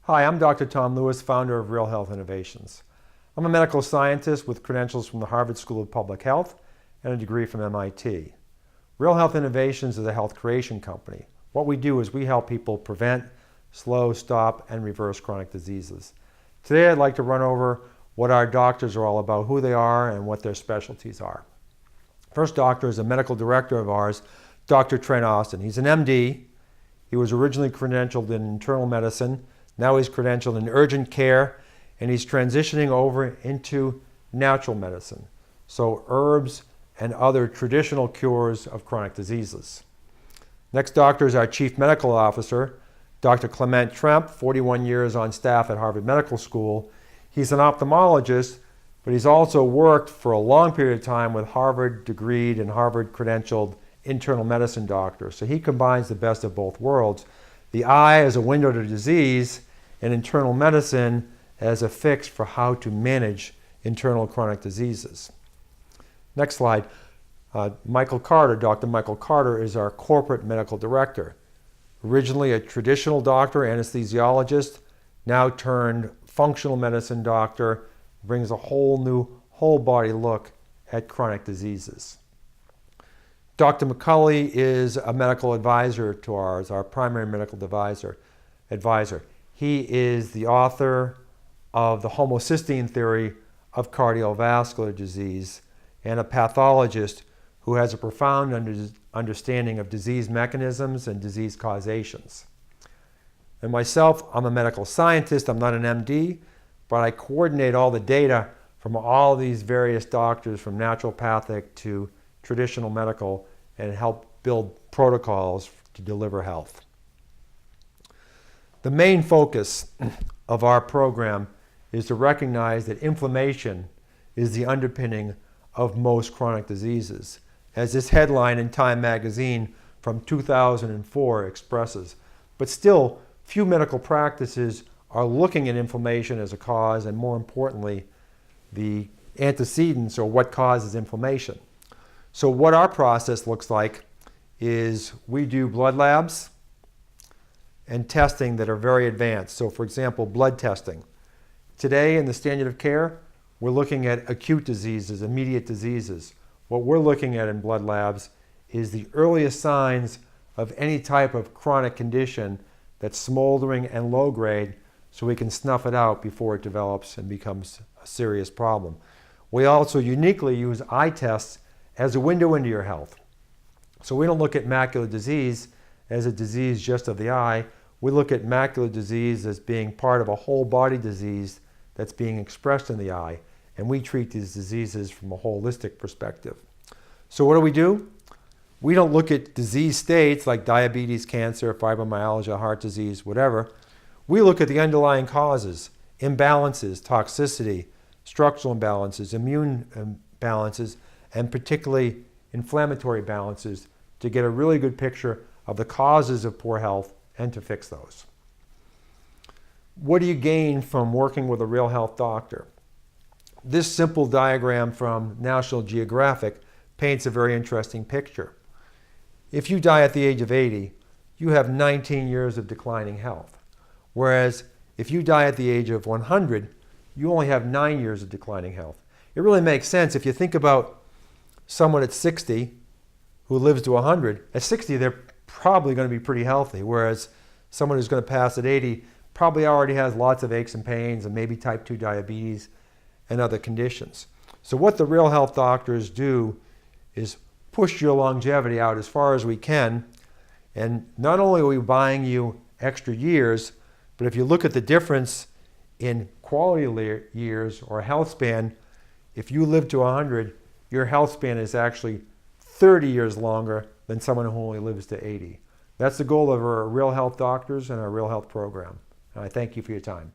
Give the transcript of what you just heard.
Hi, I'm Dr. Tom Lewis, founder of RealHealth Innovations. I'm a medical scientist with credentials from the Harvard School of Public Health and a degree from MIT. RealHealth Innovations is a health creation company. What we do is we help people prevent, slow, stop, and reverse chronic diseases. Today I'd like to run over what our doctors are all about, who they are, and what their specialties are. First doctor is a medical director of ours, Dr. Trent Austin. He's an MD. He was originally credentialed in internal medicine. Now he's credentialed in urgent care, and he's transitioning over into natural medicine. So herbs and other traditional cures of chronic diseases. Next doctor is our Chief Medical Officer, Dr. Clemente Tremp, 41 years on staff at Harvard Medical School. He's an ophthalmologist, but he's also worked for a long period of time with Harvard degreed and Harvard credentialed internal medicine doctors. So he combines the best of both worlds. The eye as a window to disease, and internal medicine as a fix for how to manage internal chronic diseases. Next slide. Michael Carter, Dr. Michael Carter is our corporate medical director. Originally a traditional doctor, anesthesiologist, now turned functional medicine doctor, brings a whole new whole body look at chronic diseases. Dr. McCulloh is a medical advisor to ours, our primary medical advisor. He is the author of the homocysteine theory of cardiovascular disease and a pathologist who has a profound understanding of disease mechanisms and disease causations. And myself, I'm a medical scientist. I'm not an MD, but I coordinate all the data from all these various doctors, from naturopathic to traditional medical, and help build protocols to deliver health. The main focus of our program is to recognize that inflammation is the underpinning of most chronic diseases, as this headline in Time magazine from 2004 expresses. But still, few medical practices are looking at inflammation as a cause, and more importantly, the antecedents, or what causes inflammation. So what our process looks like is we do blood labs and testing that are very advanced. So for example, blood testing. Today in the standard of care, we're looking at acute diseases, immediate diseases. What we're looking at in blood labs is the earliest signs of any type of chronic condition that's smoldering and low grade, so we can snuff it out before it develops and becomes a serious problem. We also uniquely use eye tests as a window into your health. So we don't look at macular disease as a disease just of the eye. We look at macular disease as being part of a whole body disease that's being expressed in the eye, and we treat these diseases from a holistic perspective. So what do? We don't look at disease states like diabetes, cancer, fibromyalgia, heart disease, whatever. We look at the underlying causes, imbalances, toxicity, structural imbalances, immune imbalances, and particularly inflammatory balances to get a really good picture of the causes of poor health and to fix those. What do you gain from working with a real health doctor? This simple diagram from National Geographic paints a very interesting picture. If you die at the age of 80, you have 19 years of declining health. Whereas if you die at the age of 100, you only have 9 years of declining health. It really makes sense if you think about someone at 60 who lives to 100. At 60, they're probably going to be pretty healthy, whereas someone who's going to pass at 80 probably already has lots of aches and pains and maybe type 2 diabetes and other conditions. So what the real health doctors do is push your longevity out as far as we can, and not only are we buying you extra years, but if you look at the difference in quality years or health span, if you live to 100, your health span is actually 30 years longer than someone who only lives to 80. That's the goal of our Real Health Doctors and our Real Health program. And I thank you for your time.